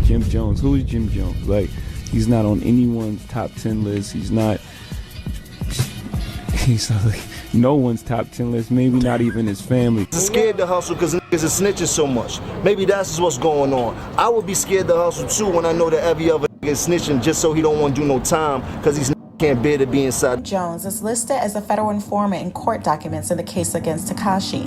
Jim Jones. Who is Jim Jones? Like, he's not on anyone's top 10 list. He's not like no one's top 10 list, maybe not even his family. I'm scared to hustle because niggas is snitching so much. Maybe that's what's going on. I would be scared to hustle too when I know that every other nigga is snitching just so he don't want to do no time because he's can't bear to be inside. Jones is listed as a federal informant in court documents in the case against Tekashi.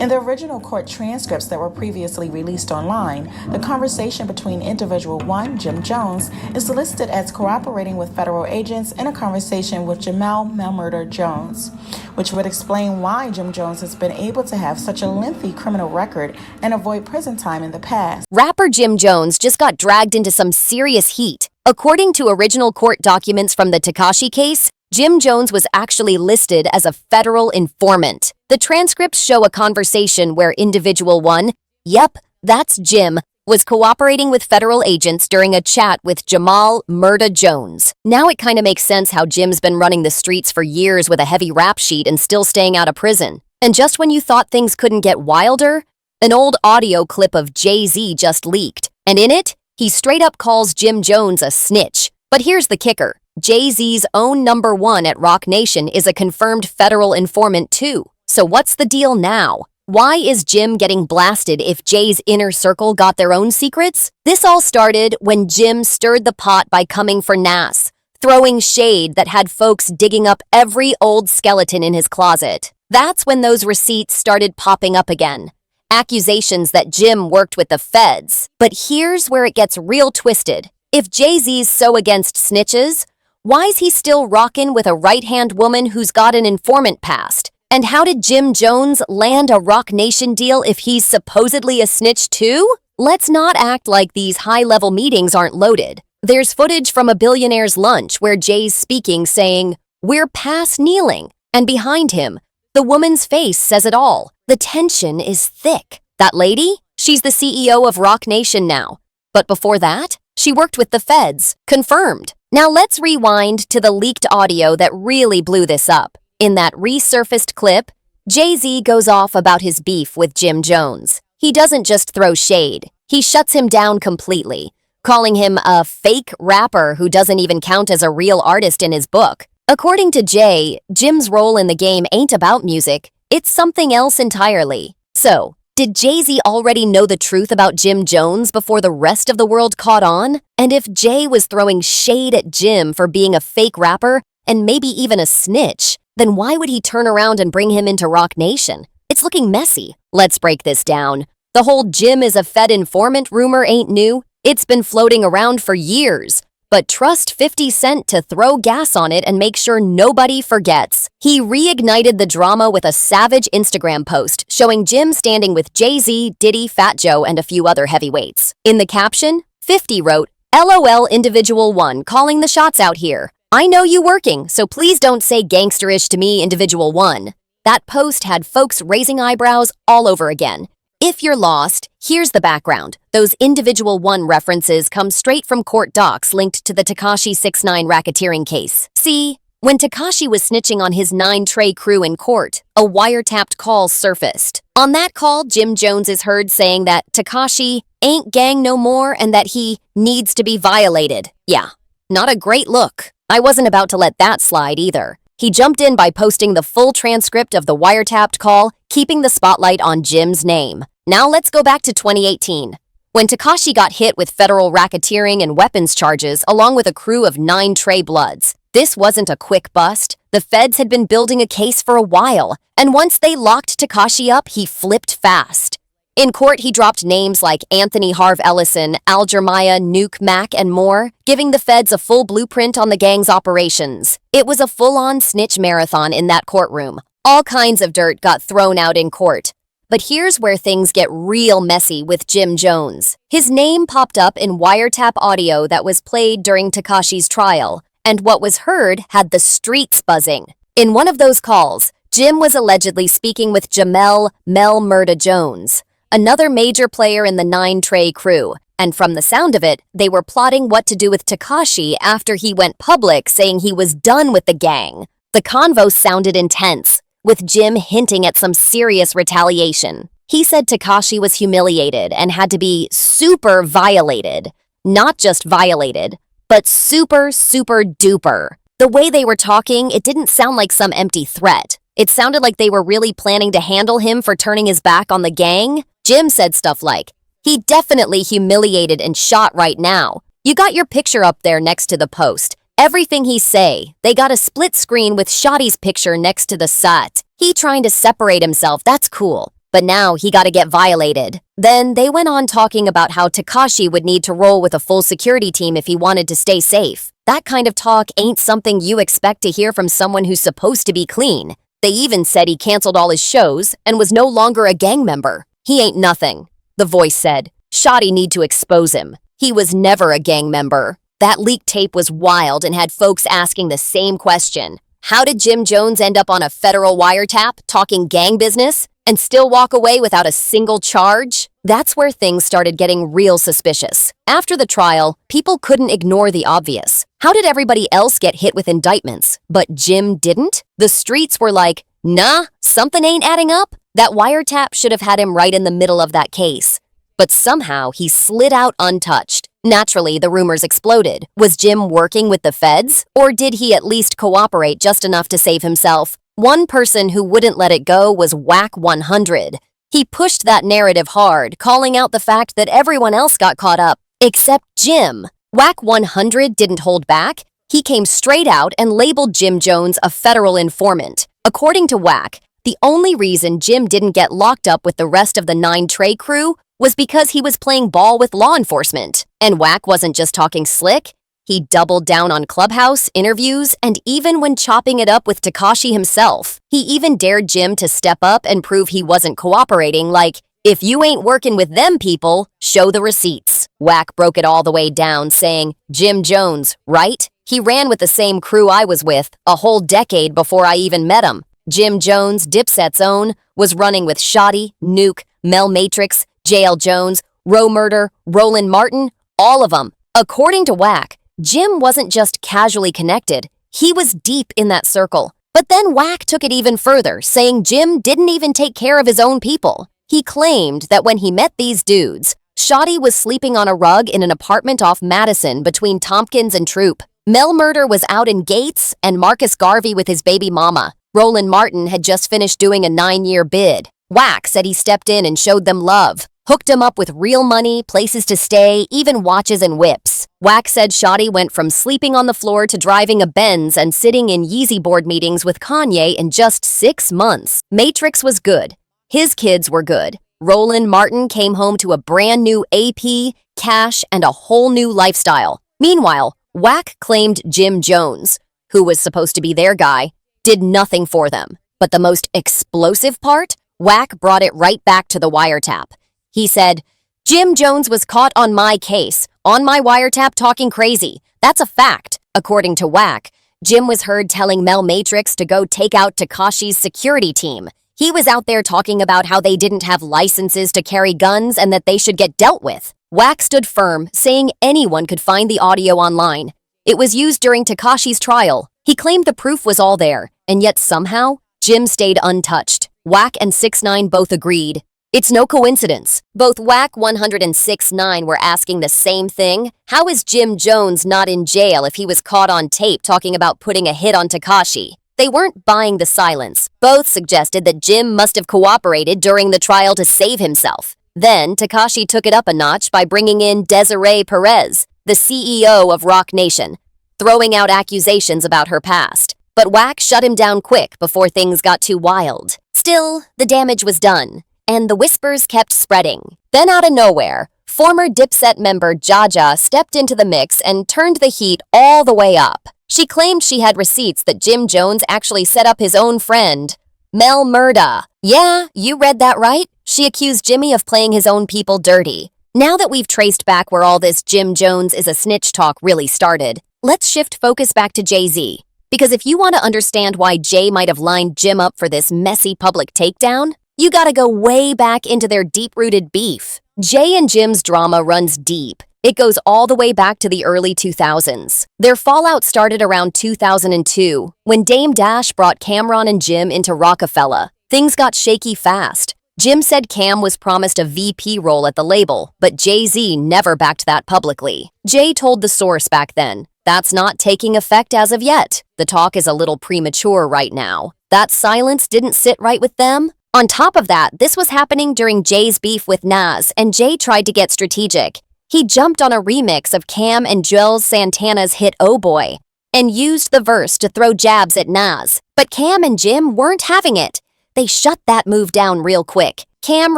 In the original court transcripts that were previously released online, the conversation between individual one, Jim Jones, is listed as cooperating with federal agents in a conversation with Jamal Murder Jones, which would explain why Jim Jones has been able to have such a lengthy criminal record and avoid prison time in the past. Rapper Jim Jones just got dragged into some serious heat. According to original court documents from the Tekashi case, Jim Jones was actually listed as a federal informant. The transcripts show a conversation where individual one, yep, that's Jim, was cooperating with federal agents during a chat with Jamal Murda Jones. Now it kind of makes sense how Jim's been running the streets for years with a heavy rap sheet and still staying out of prison. And just when you thought things couldn't get wilder, an old audio clip of Jay-Z just leaked, and in it, he straight up calls Jim Jones a snitch. But here's the kicker. Jay-Z's own number one at Roc Nation is a confirmed federal informant too. So what's the deal now? Why is Jim getting blasted if Jay's inner circle got their own secrets? This all started when Jim stirred the pot by coming for Nas, throwing shade that had folks digging up every old skeleton in his closet. That's when those receipts started popping up again. Accusations that Jim worked with the feds. But here's where it gets real twisted. If Jay-Z's so against snitches, why's he still rockin' with a right-hand woman who's got an informant past? And how did Jim Jones land a Roc Nation deal if he's supposedly a snitch too? Let's not act like these high-level meetings aren't loaded. There's footage from a billionaire's lunch where Jay's speaking saying, "We're past kneeling," and behind him, the woman's face says it all. The tension is thick. That lady? She's the CEO of Roc Nation now. But before that, she worked with the feds. Confirmed. Now let's rewind to the leaked audio that really blew this up. In that resurfaced clip, Jay-Z goes off about his beef with Jim Jones. He doesn't just throw shade. He shuts him down completely, calling him a fake rapper who doesn't even count as a real artist in his book. According to Jay, Jim's role in the game ain't about music. It's something else entirely. So, did Jay-Z already know the truth about Jim Jones before the rest of the world caught on? And if Jay was throwing shade at Jim for being a fake rapper and maybe even a snitch, then why would he turn around and bring him into Roc Nation? It's looking messy. Let's break this down. The whole Jim is a Fed informant rumor ain't new. It's been floating around for years. But trust 50 Cent to throw gas on it and make sure nobody forgets. He reignited the drama with a savage Instagram post showing Jim standing with Jay-Z, Diddy, Fat Joe, and a few other heavyweights. In the caption, 50 wrote, "LOL individual one calling the shots out here. I know you working, so please don't say gangsterish to me individual one." That post had folks raising eyebrows all over again. If you're lost, here's the background. Those individual one references come straight from court docs linked to the Tekashi 6ix9ine racketeering case. See, when Tekashi was snitching on his 9-Trey crew in court, a wiretapped call surfaced. On that call, Jim Jones is heard saying that Tekashi ain't gang no more and that he needs to be violated. Yeah, not a great look. I wasn't about to let that slide either. He jumped in by posting the full transcript of the wiretapped call, keeping the spotlight on Jim's name. Now let's go back to 2018. When Tekashi got hit with federal racketeering and weapons charges along with a crew of 9-Trey Bloods. This wasn't a quick bust. The feds had been building a case for a while, and once they locked Tekashi up, he flipped fast. In court, he dropped names like Anthony Harv Ellison, Al Jeremiah, Nuke Mac, and more, giving the feds a full blueprint on the gang's operations. It was a full-on snitch marathon in that courtroom. All kinds of dirt got thrown out in court. But here's where things get real messy with Jim Jones. His name popped up in wiretap audio that was played during Tekashi's trial, and what was heard had the streets buzzing. In one of those calls, Jim was allegedly speaking with Jamal Murda Jones, another major player in the 9-Trey crew, and from the sound of it, they were plotting what to do with Tekashi after he went public saying he was done with the gang. The convo sounded intense, with Jim hinting at some serious retaliation. He said Tekashi was humiliated and had to be super violated. Not just violated, but super, super duper. The way they were talking, it didn't sound like some empty threat. It sounded like they were really planning to handle him for turning his back on the gang. Jim said stuff like, "He definitely humiliated and shot right now. You got your picture up there next to the post. Everything he say, they got a split screen with Shotty's picture next to the set. He trying to separate himself, that's cool. But now he gotta get violated." Then they went on talking about how Tekashi would need to roll with a full security team if he wanted to stay safe. That kind of talk ain't something you expect to hear from someone who's supposed to be clean. They even said he canceled all his shows and was no longer a gang member. "He ain't nothing," the voice said. "Shotty need to expose him. He was never a gang member." That leaked tape was wild and had folks asking the same question. How did Jim Jones end up on a federal wiretap talking gang business and still walk away without a single charge? That's where things started getting real suspicious. After the trial, people couldn't ignore the obvious. How did everybody else get hit with indictments, but Jim didn't? The streets were like, nah, something ain't adding up. That wiretap should have had him right in the middle of that case. But somehow he slid out untouched. Naturally, the rumors exploded. Was Jim working with the feds? Or did he at least cooperate just enough to save himself? One person who wouldn't let it go was Whack 100. He pushed that narrative hard, calling out the fact that everyone else got caught up, except Jim. Whack 100 didn't hold back. He came straight out and labeled Jim Jones a federal informant. According to Whack, the only reason Jim didn't get locked up with the rest of the 9 Trey crew was because he was playing ball with law enforcement. And Whack wasn't just talking slick. He doubled down on Clubhouse, interviews, and even when chopping it up with Tekashi himself. He even dared Jim to step up and prove he wasn't cooperating, like, "If you ain't working with them people, show the receipts." Whack broke it all the way down, saying, "Jim Jones, right? He ran with the same crew I was with a whole decade before I even met him. Jim Jones, Dipset's own, was running with Shotty, Nuke, Mel Matrix, JL Jones, Roe Murder, Roland Martin, all of them." According to Whack, Jim wasn't just casually connected, he was deep in that circle. But then Whack took it even further, saying Jim didn't even take care of his own people. He claimed that when he met these dudes, Shotty was sleeping on a rug in an apartment off Madison between Tompkins and Troop. Mel Murder was out in Gates and Marcus Garvey with his baby mama. Roland Martin had just finished doing a 9-year bid. Whack said he stepped in and showed them love. Hooked him up with real money, places to stay, even watches and whips. Whack said Shotty went from sleeping on the floor to driving a Benz and sitting in Yeezy board meetings with Kanye in just 6 months. Matrix was good. His kids were good. Roland Martin came home to a brand new AP, cash, and a whole new lifestyle. Meanwhile, Whack claimed Jim Jones, who was supposed to be their guy, did nothing for them. But the most explosive part? Whack brought it right back to the wiretap. He said, "Jim Jones was caught on my case, on my wiretap talking crazy. That's a fact." According to Whack, Jim was heard telling Mel Matrix to go take out Tekashi's security team. He was out there talking about how they didn't have licenses to carry guns and that they should get dealt with. Whack stood firm, saying anyone could find the audio online. It was used during Tekashi's trial. He claimed the proof was all there, and yet somehow, Jim stayed untouched. Whack and 6ix9ine both agreed. It's no coincidence. Both Whack 100 and 6ix9ine were asking the same thing. How is Jim Jones not in jail if he was caught on tape talking about putting a hit on Tekashi? They weren't buying the silence. Both suggested that Jim must have cooperated during the trial to save himself. Then Tekashi took it up a notch by bringing in Desiree Perez, the CEO of Rock Nation, throwing out accusations about her past. But Whack shut him down quick before things got too wild. Still, the damage was done, and the whispers kept spreading. Then out of nowhere, former Dipset member Jaja stepped into the mix and turned the heat all the way up. She claimed she had receipts that Jim Jones actually set up his own friend, Mel Murda. Yeah, you read that right. She accused Jimmy of playing his own people dirty. Now that we've traced back where all this Jim Jones is a snitch talk really started, let's shift focus back to Jay-Z. Because if you want to understand why Jay might have lined Jim up for this messy public takedown, you gotta go way back into their deep-rooted beef. Jay and Jim's drama runs deep. It goes all the way back to the early 2000s. Their fallout started around 2002, when Dame Dash brought Cameron and Jim into Rockefeller. Things got shaky fast. Jim said Cam was promised a VP role at the label, but Jay-Z never backed that publicly. Jay told The Source back then, "That's not taking effect as of yet. The talk is a little premature right now." That silence didn't sit right with them. On top of that, this was happening during Jay's beef with Nas, and Jay tried to get strategic. He jumped on a remix of Cam and Juelz Santana's hit Oh Boy and used the verse to throw jabs at Nas. But Cam and Jim weren't having it. They shut that move down real quick. Cam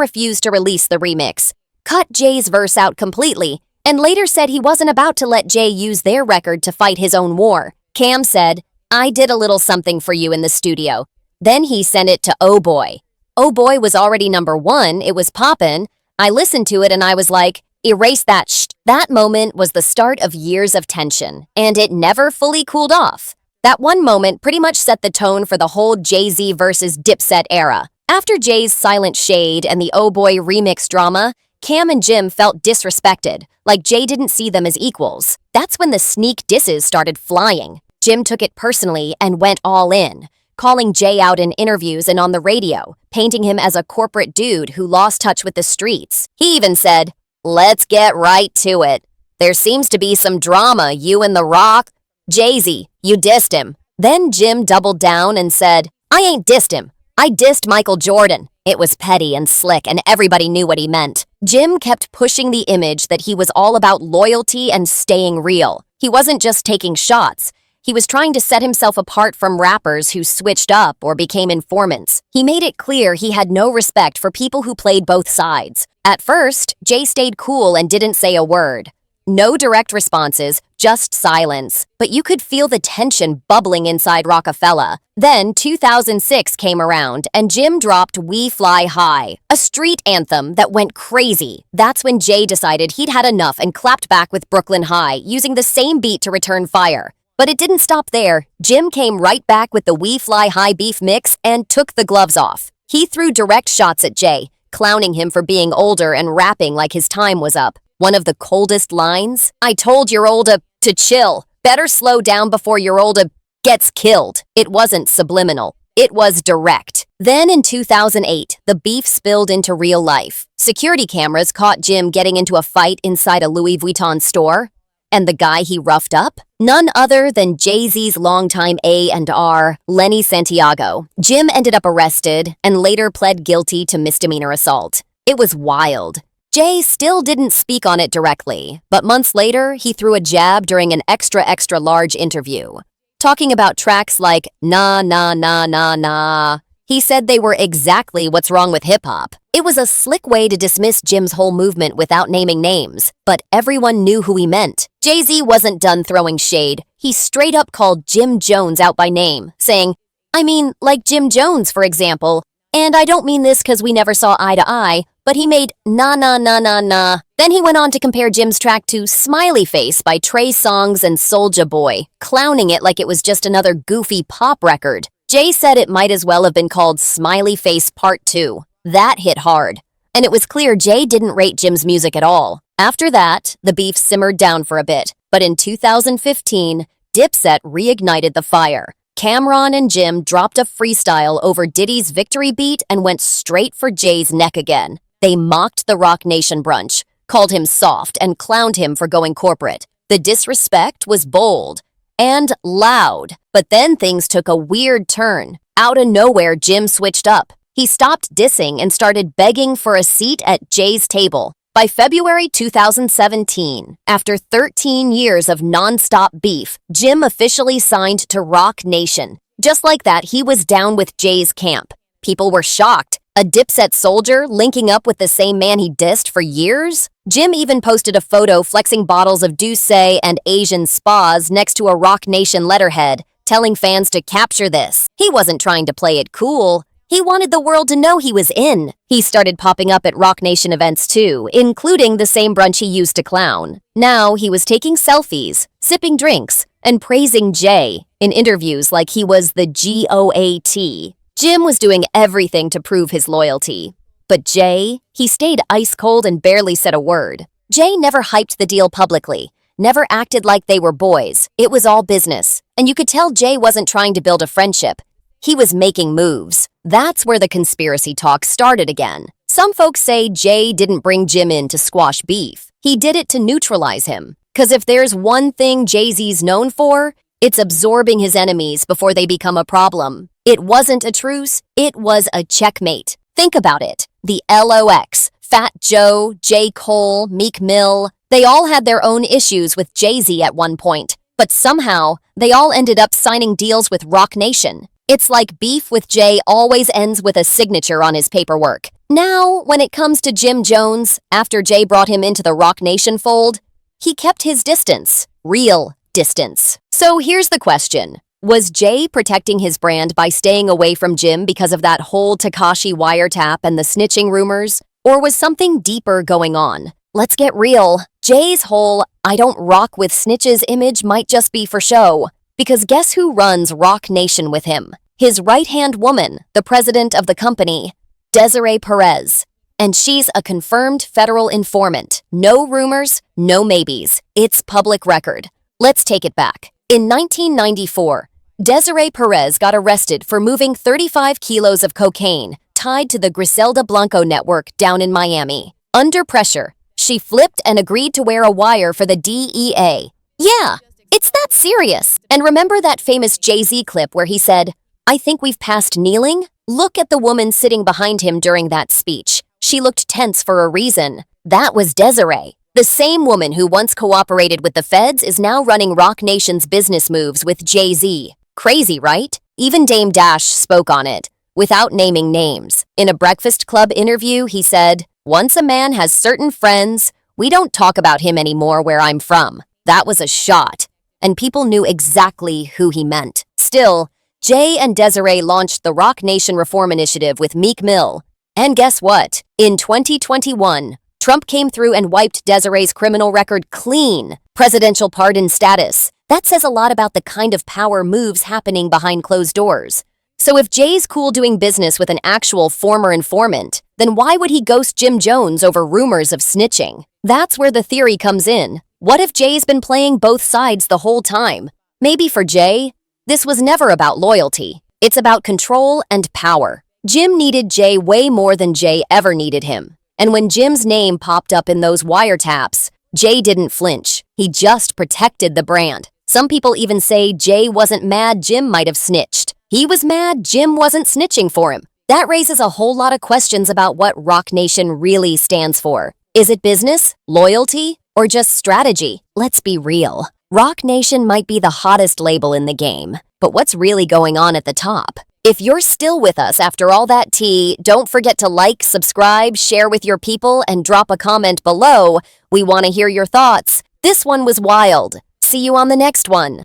refused to release the remix, cut Jay's verse out completely, and later said he wasn't about to let Jay use their record to fight his own war. Cam said, "I did a little something for you in the studio." Then he sent it to Oh Boy. Oh Boy was already #1, it was poppin'. I listened to it and I was like, erase that That moment was the start of years of tension, and it never fully cooled off. That one moment pretty much set the tone for the whole Jay-Z versus Dipset era. After Jay's silent shade and the Oh Boy remix drama, Cam and Jim felt disrespected, like Jay didn't see them as equals. That's when the sneak disses started flying. Jim took it personally and went all in, calling Jay out in interviews and on the radio, painting him as a corporate dude who lost touch with the streets. He even said, "Let's get right to it. There seems to be some drama, you and The Rock. Jay-Z, you dissed him." Then Jim doubled down and said, "I ain't dissed him. I dissed Michael Jordan." It was petty and slick, and everybody knew what he meant. Jim kept pushing the image that he was all about loyalty and staying real. He wasn't just taking shots. He was trying to set himself apart from rappers who switched up or became informants. He made it clear he had no respect for people who played both sides. At first, Jay stayed cool and didn't say a word. No direct responses, just silence. But you could feel the tension bubbling inside Rockefeller. Then 2006 came around and Jim dropped We Fly High, a street anthem that went crazy. That's when Jay decided he'd had enough and clapped back with Brooklyn High, using the same beat to return fire. But it didn't stop there. Jim came right back with the We Fly High beef mix and took the gloves off. He threw direct shots at Jay, clowning him for being older and rapping like his time was up. One of the coldest lines, "I told your olda to chill. Better slow down before your olda gets killed." It wasn't subliminal. It was direct. Then in 2008, the beef spilled into real life. Security cameras caught Jim getting into a fight inside a Louis Vuitton store. And the guy he roughed up? None other than Jay-Z's longtime A&R, Lenny Santiago. Jim ended up arrested and later pled guilty to misdemeanor assault. It was wild. Jay still didn't speak on it directly, but months later, he threw a jab during an extra large interview. Talking about tracks like Nah Nah Nah Nah Nah. He said they were exactly what's wrong with hip-hop. It was a slick way to dismiss Jim's whole movement without naming names, but everyone knew who he meant. Jay-Z wasn't done throwing shade. He straight up called Jim Jones out by name, saying, "I mean, like Jim Jones, for example. And I don't mean this because we never saw eye to eye, but he made nah nah nah nah nah." Then he went on to compare Jim's track to Smiley Face by Trey Songz and Soulja Boy, clowning it like it was just another goofy pop record. Jay said it might as well have been called Smiley Face Part 2. That hit hard. And it was clear Jay didn't rate Jim's music at all. After that, the beef simmered down for a bit. But in 2015, Dipset reignited the fire. Cam'ron and Jim dropped a freestyle over Diddy's victory beat and went straight for Jay's neck again. They mocked the Rock Nation brunch, called him soft, and clowned him for going corporate. The disrespect was bold and loud. But then things took a weird turn. Out of nowhere, Jim switched up. He stopped dissing and started begging for a seat at Jay's table. By February 2017, after 13 years of non-stop beef, Jim officially signed to Rock Nation. Just like that, he was down with Jay's camp. People were shocked. A Dipset soldier linking up with the same man he dissed for years? Jim even posted a photo flexing bottles of Douce and Asian spas next to a Rock Nation letterhead, telling fans to capture this. He wasn't trying to play it cool. He wanted the world to know he was in. He started popping up at Rock Nation events too, including the same brunch he used to clown. Now he was taking selfies, sipping drinks, and praising Jay in interviews like he was the GOAT. Jim was doing everything to prove his loyalty. But Jay, he stayed ice cold and barely said a word. Jay never hyped the deal publicly, never acted like they were boys. It was all business. And you could tell Jay wasn't trying to build a friendship. He was making moves. That's where the conspiracy talk started again. Some folks say Jay didn't bring Jim in to squash beef. He did it to neutralize him. 'Cause if there's one thing Jay-Z's known for, it's absorbing his enemies before they become a problem. It wasn't a truce, it was a checkmate. Think about it. The LOX, Fat Joe, J. Cole, Meek Mill, they all had their own issues with Jay-Z at one point, but somehow they all ended up signing deals with Roc Nation. It's like beef with Jay always ends with a signature on his paperwork. Now, when it comes to Jim Jones, after Jay brought him into the Roc Nation fold, he kept his distance. Real distance. So here's the question. Was Jay protecting his brand by staying away from Jim because of that whole Tekashi wiretap and the snitching rumors? Or was something deeper going on? Let's get real. Jay's whole "I don't rock with snitches" image might just be for show. Because guess who runs Roc Nation with him? His right-hand woman, the president of the company, Desiree Perez. And she's a confirmed federal informant. No rumors, no maybes. It's public record. Let's take it back. In 1994, Desiree Perez got arrested for moving 35 kilos of cocaine tied to the Griselda Blanco network down in Miami. Under pressure, she flipped and agreed to wear a wire for the DEA. Yeah, it's that serious. And remember that famous Jay-Z clip where he said, "I think we've passed kneeling"? Look at the woman sitting behind him during that speech. She looked tense for a reason. That was Desiree. The same woman who once cooperated with the feds is now running Roc Nation's business moves with Jay-Z. Crazy, right? Even Dame Dash spoke on it, without naming names. In a Breakfast Club interview, he said, "Once a man has certain friends, we don't talk about him anymore where I'm from." That was a shot, and people knew exactly who he meant. Still, Jay and Desiree launched the Roc Nation Reform Initiative with Meek Mill. And guess what? In 2021, Trump came through and wiped Desiree's criminal record clean. Presidential pardon status. That says a lot about the kind of power moves happening behind closed doors. So if Jay's cool doing business with an actual former informant, then why would he ghost Jim Jones over rumors of snitching? That's where the theory comes in. What if Jay's been playing both sides the whole time? Maybe for Jay, this was never about loyalty. It's about control and power. Jim needed Jay way more than Jay ever needed him. And when Jim's name popped up in those wiretaps, Jay didn't flinch. He just protected the brand. Some people even say Jay wasn't mad Jim might have snitched. He was mad Jim wasn't snitching for him. That raises a whole lot of questions about what Roc Nation really stands for. Is it business, loyalty, or just strategy? Let's be real. Roc Nation might be the hottest label in the game, but what's really going on at the top? If you're still with us after all that tea, don't forget to like, subscribe, share with your people, and drop a comment below. We want to hear your thoughts. This one was wild. See you on the next one.